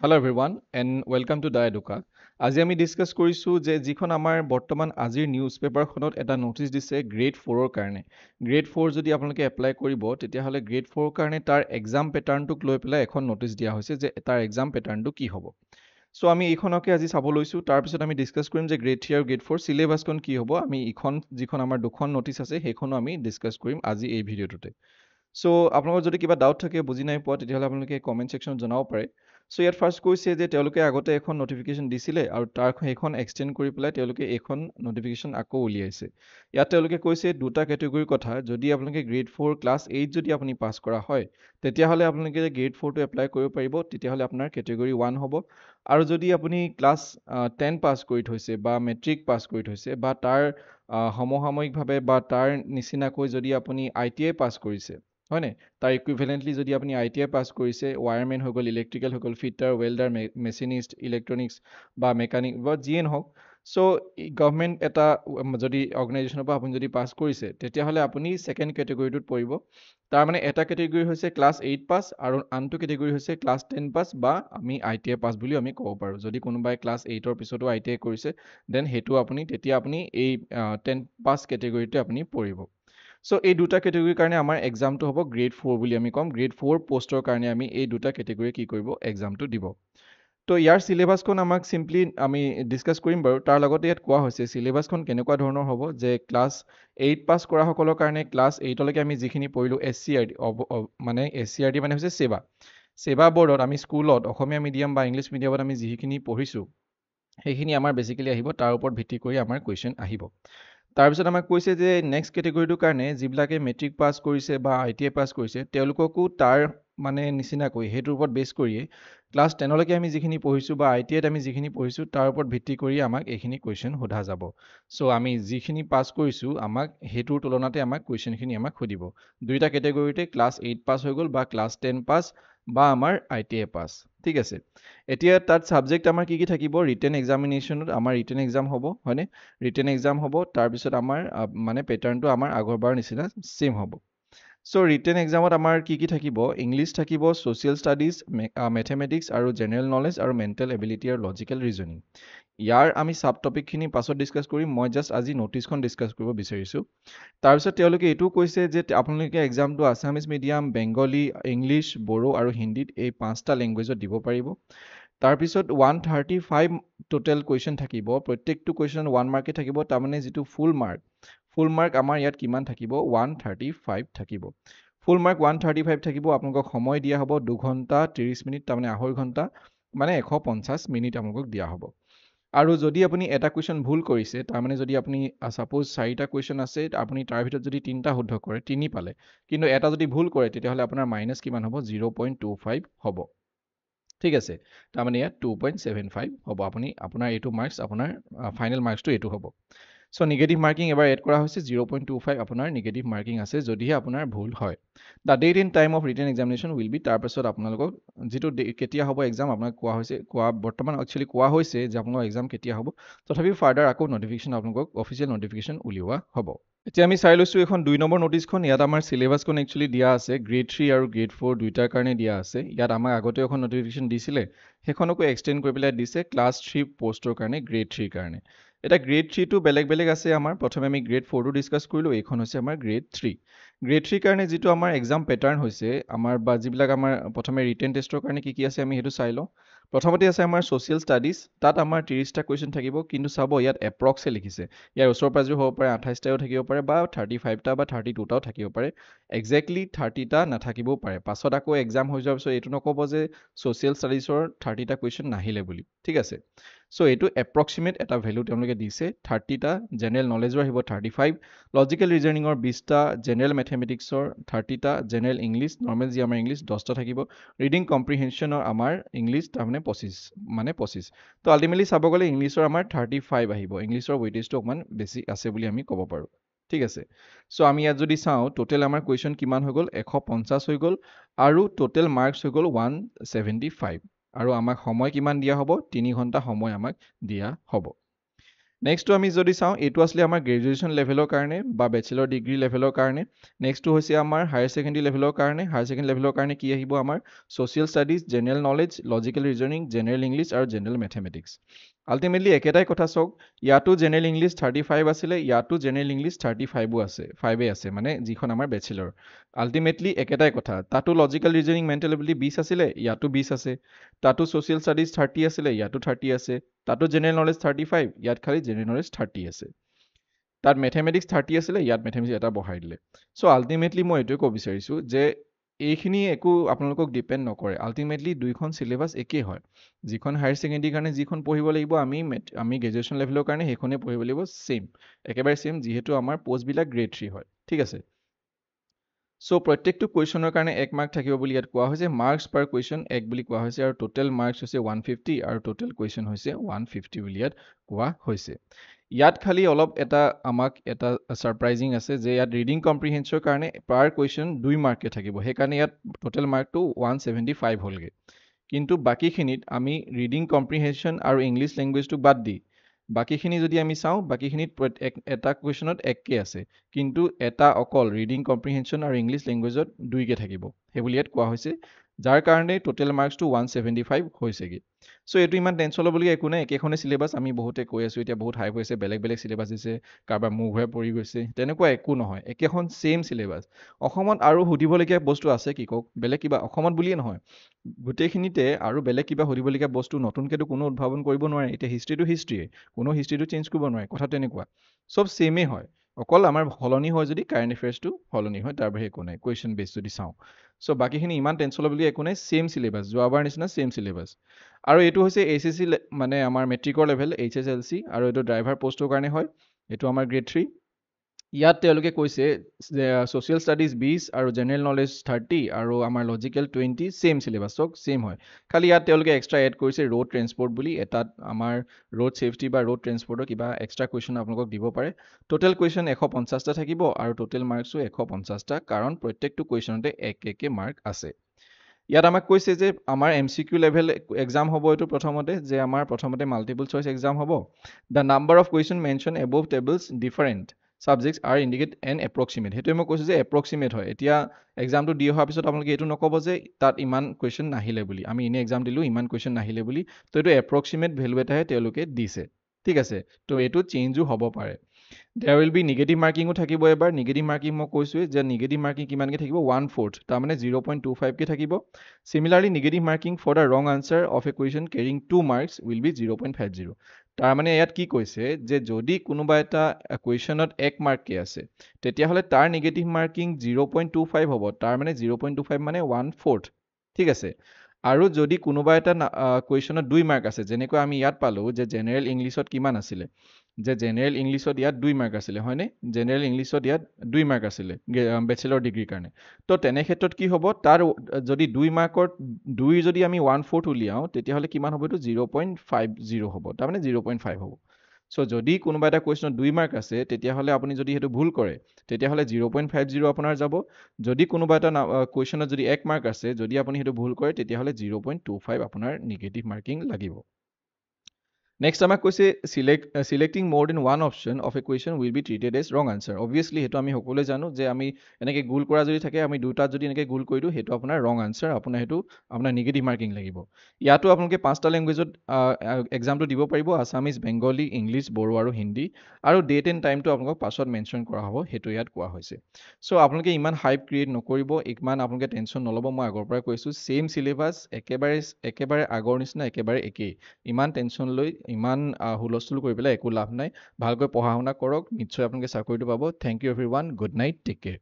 Hello everyone and welcome to Diaduka. আজি আমি discuss কৰিছো যে যিখন আমাৰ বৰ্তমান আজিৰ নিউজ পেপাৰখনত এটা নটিচ দিছে গ্ৰেড 4ৰ কাৰণে। গ্ৰেড 4 যদি আপোনালোকে এপ্লাই কৰিব তেতিয়াহ'লে গ্ৰেড 4ৰ কাৰণে তাৰ এক্সাম পেটাৰ্ণটোক লৈ পেলাই এখন নটিচ দিয়া হৈছে যে তাৰ এক্সাম পেটাৰ্ণটো কি হ'ব। সো আমি এইখনকে আজি চাব লৈছো তাৰপিছত আমি ডিসকাস কৰিম যে গ্ৰেড 3 আৰু গ্ৰেড 4 সিলেবাসখন কি হ'ব। আমি ইখন যিখন আমাৰ দুখন নটিচ আছে সেইখনো আমি ডিসকাস কৰিম আজি এই ভিডিঅ'টোতে। সো আপোনালোকৰ যদি কিবা ডাউট থাকে বুজি নাই পোৱা তেতিয়াহ'লে আপোনালোকে কমেন্ট সেকশনত জনাব পাৰে। সো ইয়াত ফাৰ্ষ্ট কৈছে যে তেওঁলোকে আগতে এখন নটিফিকেশ্যন দিছিলে আৰু সেইখন এক্সটেণ্ড কৰি পেলাই তেওঁলোকে এইখন নটিফিকেশ্যন আকৌ উলিয়াইছে। ইয়াত তেওঁলোকে কৈছে দুটা কেটেগৰীৰ কথা। যদি আপোনালোকে গ্ৰেড 4 ক্লাছ 8 যদি আপুনি পাছ কৰা হয় তেতিয়াহ'লে আপোনালোকে গ্ৰেড 4টো এপ্লাই কৰিব পাৰিব, তেতিয়াহ'লে আপোনাৰ কেটেগৰী 1 হ'ব। আৰু যদি আপুনি ক্লাছ 10 পাছ কৰি থৈছে বা মেট্ৰিক পাছ কৰি থৈছে বা তাৰ সমসাময়িকভাৱে বা তাৰ নিচিনাকৈ যদি আপুনি ITI পাছ কৰিছে, হয় নাই, তাৰ ইকুইভেলেণ্টলি যদি আপুনি ITI পাছ কৰিছে, ৱায়াৰমেন হৈ গ'ল, ইলেক্ট্ৰিকেল হৈ গ'ল, ফিটাৰ, ৱেল্ডাৰ, মেচিনিষ্ট, ইলেক্ট্ৰনিক্স বা মেকানিক বা যিয়ে নহওক, সো গভৰ্ণমেণ্ট এটা যদি অৰ্গেনাইজেশ্যনৰ পৰা আপুনি যদি পাছ কৰিছে তেতিয়াহ'লে আপুনি ছেকেণ্ড কেটেগৰীটোত পৰিব। তাৰমানে এটা কেটেগৰী হৈছে ক্লাছ 8 পাছ আৰু আনটো কেটেগৰী হৈছে ক্লাছ 10 পাছ বা আমি ITI পাছ বুলিও আমি ক'ব পাৰোঁ। যদি কোনোবাই ক্লাছ 8ৰ পিছতো ITI কৰিছে দেন সেইটো তেতিয়া আপুনি এই 10 পাছ কেটেগৰীতে আপুনি পৰিব। সো এই দুটা কেটেগৰীৰ কাৰণে আমাৰ এক্সামটো হ'ব গ্ৰেড 4 বুলি আমি ক'ম। গ্ৰেড 4 পোষ্টৰ কাৰণে আমি এই দুটা কেটেগৰী কি কৰিব, এক্সামটো দিব। তো ইয়াৰ চিলেবাছখন আমাক চিম্পলি আমি ডিছকাছ কৰিম বাৰু। তাৰ লগতে ইয়াত কোৱা হৈছে চিলেবাছখন কেনেকুৱা ধৰণৰ হ'ব যে ক্লাছ 8 পাছ কৰাসকলৰ কাৰণে ক্লাছ 8লৈকে আমি যিখিনি পঢ়িলোঁ SCRT মানে SCRT মানে হৈছে সেৱা বৰ্ডত আমি স্কুলত অসমীয়া মিডিয়াম বা ইংলিছ মিডিয়ামত আমি যিখিনি পঢ়িছোঁ সেইখিনি আমাৰ বেছিকেলি আহিব, তাৰ ওপৰত ভিত্তি কৰি আমাৰ কুৱেশ্যন আহিব। তাৰপিছত আমাক কৈছে যে নেক্সট কেটেগৰীটোৰ কাৰণে যিবিলাকে মেট্ৰিক পাছ কৰিছে বা ITI পাছ কৰিছে তেওঁলোককো তাৰ মানে নিচিনাকৈ সেইটোৰ ওপৰত বেছ কৰিয়ে ক্লাছ 10লৈকে আমি যিখিনি পঢ়িছোঁ বা ITIত আমি যিখিনি পঢ়িছোঁ তাৰ ওপৰত ভিত্তি কৰি আমাক এইখিনি কুৱেশ্যন সোধা যাব। সো আমি যিখিনি পাছ কৰিছোঁ আমাক সেইটোৰ তুলনাতে আমাক কুৱেশ্যনখিনি আমাক সুধিব। দুইটা কেটেগৰীতে ক্লাছ 8 পাছ হৈ গ'ল বা ক্লাছ 10 পাছ বা আমাৰ ITI পাছ। ঠিক আছে, এতিয়া তাত ছাবজেক্ট আমাৰ কি থাকিব, ৰিটেন এক্সামিনেশ্যনত আমাৰ ৰিটেন এক্সাম হ'ব, হয়নে, ৰিটেন এক্সাম হ'ব। তাৰপিছত আমাৰ মানে পেটাৰ্ণটো আমাৰ আগৰবাৰ নিচিনা ছেম হ'ব। সো ৰিটেন এক্সামত আমাৰ কি থাকিব, ইংলিছ থাকিব, ছ'চিয়েল ষ্টাডিজ, মেথমেটিক্স আৰু জেনেৰেল নলেজ আৰু মেণ্টেল এবিলিটি আৰু লজিকেল ৰিজনিং। ইয়াৰ আমি ছাব টপিকখিনি পাছত ডিছকাছ কৰিম, মই জাষ্ট আজি নটিচখন ডিছকাছ কৰিব বিচাৰিছোঁ। তাৰপিছত তেওঁলোকে এইটোও কৈছে যে আপোনালোকে এক্সামটো আছামিজ মিডিয়াম, বেংগলী, ইংলিছ, বড়ো আৰু হিন্দীত এই 5টা লেংগুৱেজত দিব পাৰিব। তাৰপিছত 135 টোটেল কুৱেশ্যন থাকিব, প্ৰত্যেকটো কুৱেশ্যন 1 মাৰ্কে থাকিব। তাৰমানে যিটো ফুল মাৰ্ক আমাৰ ইয়াত কিমান থাকিব, 135 থাকিব। ফুল মাৰ্ক 135 থাকিব। আপোনালোকক সময় দিয়া হ'ব 2 ঘণ্টা 30 মিনিট, তাৰমানে আঢ়ৈ ঘণ্টা, মানে 150 মিনিট আপোনালোকক দিয়া হ'ব। আৰু যদি আপুনি এটা কুৱেশ্যন ভুল কৰিছে, তাৰমানে যদি আপুনি ছাপ'জ 4টা কুৱেশ্যন আছে, আপুনি তাৰ ভিতৰত যদি 3টা শুদ্ধ কৰে 3 পালে, কিন্তু এটা যদি ভুল কৰে তেতিয়াহ'লে আপোনাৰ মাইনাছ কিমান হ'ব, 0.25 হ'ব। ঠিক আছে, তাৰমানে ইয়াত 2.75 হ'ব। আপোনাৰ এইটো মাৰ্কছ, আপোনাৰ ফাইনেল মাৰ্কছটো এইটো হ'ব। সো নিগেটিভ মাৰ্কিং এবাৰ এড কৰা হৈছে, 0.25 আপোনাৰ নিগেটিভ মাৰ্কিং আছে যদিহে আপোনাৰ ভুল হয়। The date and time of written examination will be, তাৰপাছত আপোনালোকক যিটো কেতিয়া হ'ব এক্সাম আপোনাক বৰ্তমান একচুৱেলি কোৱা হৈছে যে আপোনালোকৰ এক্সাম কেতিয়া হ'ব, তথাপিও ফাৰ্ডাৰ আকৌ নটিফিকেশ্যন আপোনালোকক অফিচিয়েল নটিফিকেশ্যন উলিওৱা হ'ব। এতিয়া আমি চাই লৈছোঁ এখন 2 নম্বৰ নটিচখন। ইয়াত আমাৰ চিলেবাছখন একচুৱেলি দিয়া আছে, গ্ৰেড 3 আৰু গ্ৰেড 4 দুইটাৰ কাৰণে দিয়া আছে। ইয়াত আমাক আগতেও এখন নটিফিকেশ্যন দিছিলে, সেইখনকো এক্সটেণ্ড কৰি পেলাই দিছে ক্লাছ 3 পষ্টৰ কাৰণে, গ্ৰেড 3 কাৰণে। এতিয়া গ্ৰেড 3টো বেলেগ আছে আমাৰ। প্ৰথমে আমি গ্ৰেড 4টো ডিছকাছ কৰিলোঁ, এইখন হৈছে আমাৰ গ্ৰেড 3। গ্ৰেড 3 কাৰণে যিটো আমাৰ এক্সাম পেটাৰ্ণ হৈছে আমাৰ, বা যিবিলাক আমাৰ প্ৰথমে ৰিটেন টেষ্টৰ কাৰণে কি আছে আমি সেইটো চাই লওঁ। প্ৰথমতে আছে আমাৰ ছ'চিয়েল ষ্টাডিজ, তাত আমাৰ 30টা কুৱেশ্যন থাকিব, কিন্তু চাব ইয়াত এপ্ৰক্সে লিখিছে। ইয়াৰ ওচৰ পাজৰেও হ'ব পাৰে, 28টাও থাকিব পাৰে বা 35টা বা 32টাও থাকিব পাৰে। একজেক্টলি 30টা নাথাকিবও পাৰে। পাছত আকৌ এক্সাম হৈ যোৱাৰ পিছত এইটো নক'ব যে ছ'চিয়েল ষ্টাডিজৰ 30টা কুৱেশ্যন নাহিলে বুলি। ঠিক আছে, সো এইটো এপ্ৰক্সিমেট এটা ভেলু তেওঁলোকে দিছে। 30টা, জেনেৰেল নলেজৰ আহিব 35, লজিকেল ৰিজনিঙৰ 20টা, জেনেৰেল মেথমেটিক্সৰ 30টা, জেনেৰেল ইংলিছ নৰ্মেল যি আমাৰ ইংলিছ 10টা থাকিব, ৰিডিং কম্প্ৰিহেনশ্যনৰ আমাৰ ইংলিছ তাৰমানে 25। তো আল্টিমেটলি চাব গ'লে ইংলিছৰ আমাৰ 35 আহিব। ইংলিছৰ ৱেইটেজটো অকণমান বেছি আছে বুলি আমি ক'ব পাৰোঁ। ঠিক আছে, সো আমি ইয়াত যদি চাওঁ টোটেল আমাৰ কুৱেশ্যন কিমান হৈ গ'ল, 150 হৈ গ'ল, আৰু টোটেল মাৰ্কছ হৈ গ'ল 175। আৰু আমাক সময় কিমান দিয়া হ'ব, 3 ঘণ্টা সময় আমাক দিয়া হ'ব। নেক্সটটো আমি যদি চাওঁ এইটো আসলে আমাৰ গ্ৰেজুৱেশ্যন লেভেলৰ কাৰণে বা বেচেলৰ ডিগ্ৰী লেভেলৰ কাৰণে নেক্সটটো হৈছে আমাৰ হায়াৰ ছেকেণ্ডেৰী লেভেলৰ কাৰণে হায়াৰ ছেকেণ্ডেৰী লেভেলৰ কাৰণে কি আহিব আমাৰ social studies general knowledge logical reasoning general English আৰু জেনেৰেল মেথমেটিক্স আল্টিমেটলি একেটাই কথা চাওক ইয়াতো জেনেৰেল ইংলিছ 35 আছিলে ইয়াতো জেনেৰেল ইংলিছ 35ও আছে 5 আছে মানে যিখন আমাৰ বেচেলৰ আল্টিমেটলি একেটাই কথা তাতো লজিকেল ৰিজনিং মেণ্টেল এবিলিটি 20 আছিলে ইয়াতো 20 আছে তাতো ছ'চিয়েল ষ্টাডিজ 30 আছিলে ইয়াতো 30 আছে তাতো জেনেৰেল নলেজ 35 ইয়াত খালি জেনেৰেল নলেজ 30 আছে তাত মেথমেটিক্স 30 আছিলে ইয়াত মেথমেটিক্স এটা বহাই দিলে চ' আল্টিমেটলি মই এইটোৱে ক'ব বিচাৰিছোঁ যে এইখিনি একো আপোনালোকক ডিপেণ্ড নকৰে আল্টিমেটলি দুইখন চিলেবাছ একেই হয় যিখন হায়াৰ ছেকেণ্ডেৰীৰ কাৰণে যিখন পঢ়িব লাগিব আমি গ্ৰেজুৱেশ্যন লেভেলৰ কাৰণে সেইখনেই পঢ়িব লাগিব ছেইম একেবাৰে ছেইম যিহেতু আমাৰ পষ্টবিলাক গ্ৰেড 3 হয় ঠিক আছে চ' প্ৰত্যেকটো কুৱেশ্যনৰ কাৰণে 1 মাৰ্ক থাকিব বুলি ইয়াত কোৱা হৈছে মাৰ্কছ পাৰ কুৱেশ্যন 1 বুলি কোৱা হৈছে আৰু টোটেল মাৰ্কছ হৈছে 150 আৰু টোটেল কুৱেশ্যন হৈছে 150 বুলি ইয়াত কোৱা হৈছে ইয়াত খালি অলপ আমাক এটা ছাৰপ্ৰাইজিং আছে যে ইয়াত ৰিডিং কম্প্ৰিহেনছৰ কাৰণে পাৰ কুৱেশ্যন 2 মাৰ্কে থাকিব সেইকাৰণে ইয়াত টোটেল মাৰ্কটো 175 হ'লগে কিন্তু বাকীখিনিত আমি ৰিডিং কম্প্ৰিহেনছন আৰু ইংলিছ লেংগুৱেজটো বাদ দি বাকীখিনি যদি আমি চাওঁ বাকীখিনিত এটা কুৱেশ্যনত 1কে আছে কিন্তু এটা অকল ৰিডিং কম্প্ৰিহেনছন আৰু ইংলিছ লেংগুৱেজত 2কে থাকিব সেইবুলি ইয়াত কোৱা হৈছে যাৰ কাৰণে টোটেল মাৰ্কছটো 175 হৈছেগে চ' এইটো ইমান টেনশ্যন ল'বলগীয়া একো নাই একেখনে চিলেবাছ আমি বহুতে কৈ আছোঁ এতিয়া বহুত হাইপ হৈছে বেলেগ বেলেগ চিলেবাছ দিছে কাৰোবাৰ মুখ ঘূৰাই পৰি গৈছে তেনেকুৱা একো নহয় একেখন ছেইম চিলেবাছ অসমত আৰু সুধিবলগীয়া বস্তু আছে কি কওক বেলেগ কিবা অসমত বুলিয়ে নহয় গোটেইখিনিতে আৰু বেলেগ কিবা সুধিবলগীয়া বস্তু নতুনকৈতো কোনো উদ্ভাৱন কৰিব নোৱাৰে এতিয়া হিষ্ট্ৰীটো হিষ্ট্ৰীয়ে কোনো হিষ্ট্ৰীটো চেঞ্জ কৰিব নোৱাৰে কথাটো এনেকুৱা চব ছেইমেই হয় অকল আমাৰ সলনি হয় যদি কাৰেণ্ট এফেয়াৰ্ছটো সলনি হয় তাৰ বাহিৰে একো নাই কুৱেশ্যন বেছ যদি চাওঁ চ' বাকীখিনি ইমান টেনশ্যন ল'বলগীয়া একো নাই ছেইম চিলেবাছ যোৱাবাৰ নিচিনা ছেইম চিলেবাছ আৰু এইটো হৈছে HSC মানে আমাৰ মেট্ৰিকৰ লেভেল HSLC আৰু এইটো ড্ৰাইভাৰ পষ্টৰ কাৰণে হয় এইটো আমাৰ গ্ৰেড 3 ইয়াত তেওঁলোকে কৈছে যে ছ'চিয়েল ষ্টাডিজ 20 আৰু জেনেৰেল নলেজ 30 আৰু আমাৰ লজিকেল 20 ছেইম চিলেবাছ চব ছেইম হয় খালি ইয়াত তেওঁলোকে এক্সট্ৰা এড কৰিছে ৰোড ট্ৰেন্সপৰ্ট বুলি এটাত আমাৰ ৰোড ছেফটি বা ৰোড ট্ৰেন্সপৰ্টৰ কিবা এক্সট্ৰা কুৱেশ্যন আপোনালোকক দিব পাৰে টোটেল কুৱেশ্যন 150টা থাকিব আৰু টোটেল মাৰ্কছো 150টা কাৰণ প্ৰত্যেকটো কুৱেশ্যনতে 1 মাৰ্ক আছে ইয়াত আমাক কৈছে যে আমাৰ MCQ লেভেল এক্সাম হ'ব এইটো প্ৰথমতে যে আমাৰ প্ৰথমতে মাল্টিপল চইচ এক্সাম হ'ব the number of question mention above tables different subjects R indicate and approximate সেইটোৱে মই কৈছোঁ যে এপ্ৰক্সিমেট হয় এতিয়া এক্সামটো দি অহাৰ পিছত আপোনালোকে এইটো নক'ব যে তাত ইমান কুৱেশ্যন নাহিলে বুলি আমি এনে এক্সাম দিলোঁ ইমান কুৱেশ্যন নাহিলে বুলি তো এইটো এপ্ৰক্সিমেট ভেলু এটাহে তেওঁলোকে দিছে ঠিক আছে তো এইটো চেঞ্জো হ'ব পাৰে দেয়াৰ উইল বি নিগেটিভ মাৰ্কিঙো থাকিব এবাৰ নিগেটিভ মাৰ্কিং মই কৈছোঁৱে যে নিগেটিভ মাৰ্কিং কিমানকৈ থাকিব 1/4 তাৰমানে 0.25কৈ থাকিব similarly negative marking for the wrong answer of a question carrying 2 marks will be 0.50 তাৰমানে ইয়াত কি কৈছে যে যদি কোনোবা এটা কুৱেশ্যনত 1 মাৰ্ককৈ আছে তেতিয়াহ'লে তাৰ নিগেটিভ মাৰ্কিং 0.25 হ'ব তাৰমানে 0.25 মানে 1/4 ঠিক আছে আৰু যদি কোনোবা এটা কুৱেশ্যনত 2 মাৰ্ক আছে যেনেকৈ আমি ইয়াত পালোঁ যে জেনেৰেল ইংলিছত কিমান আছিলে যে জেনেৰেল ইংলিছত ইয়াত 2 মাৰ্ক আছিলে হয়নে জেনেৰেল ইংলিছত ইয়াত 2 মাৰ্ক আছিলে বেচেলৰ ডিগ্ৰীৰ কাৰণে তো তেনে ক্ষেত্ৰত কি হ'ব তাৰ যদি 2 মাৰ্কৰ 2 যদি আমি 1/4 উলিয়াওঁ তেতিয়াহ'লে কিমান হ'ব এইটো 0.50 হ'ব তাৰমানে 0.5 হ'ব চ' যদি কোনোবা এটা কুৱেশ্যনত 2 মাৰ্ক আছে তেতিয়াহ'লে আপুনি যদি সেইটো ভুল কৰে তেতিয়াহ'লে 0.50 আপোনাৰ যাব যদি কোনোবা এটা কুৱেশ্যনত যদি 1 মাৰ্ক আছে যদি আপুনি সেইটো ভুল কৰে তেতিয়াহ'লে 0.25 আপোনাৰ নিগেটিভ মাৰ্কিং লাগিব নেক্সট আমাক কৈছে selecting more than one option of a question will be treated as wrong answer obviously সেইটো আমি সকলোৱে জানো যে আমি এনেকৈ গোল কৰা যদি থাকে আমি দুটাত যদি এনেকৈ গোল কৰি দিওঁ সেইটো আপোনাৰ ৰং আনচাৰ সেইটো আপোনাৰ নিগেটিভ মাৰ্কিং লাগিব ইয়াতো আপোনালোকে 5টা লেংগুৱেজত এক্সামটো দিব পাৰিব আছামিজ বেংগলী ইংলিছ বড়ো আৰু হিন্দী আৰু ডেট এণ্ড টাইমটো আপোনালোকক পাছত মেনশ্যন কৰা হ'ব সেইটো ইয়াত কোৱা হৈছে চ' আপোনালোকে ইমান হাইপ ক্ৰিয়েট নকৰিব ইমান আপোনালোকে টেনশ্যন নল'ব মই আগৰ পৰাই কৈছোঁ ছেইম চিলেবাছ একেবাৰে আগৰ নিচিনা একেবাৰে একেই ইমান টেনশ্যন লৈ ইমান হুলস্থুল কৰি পেলাই একো লাভ নাই ভালকৈ পঢ়া শুনা কৰক নিশ্চয় আপোনালোকে চাকৰিটো পাব thank you everyone good night take care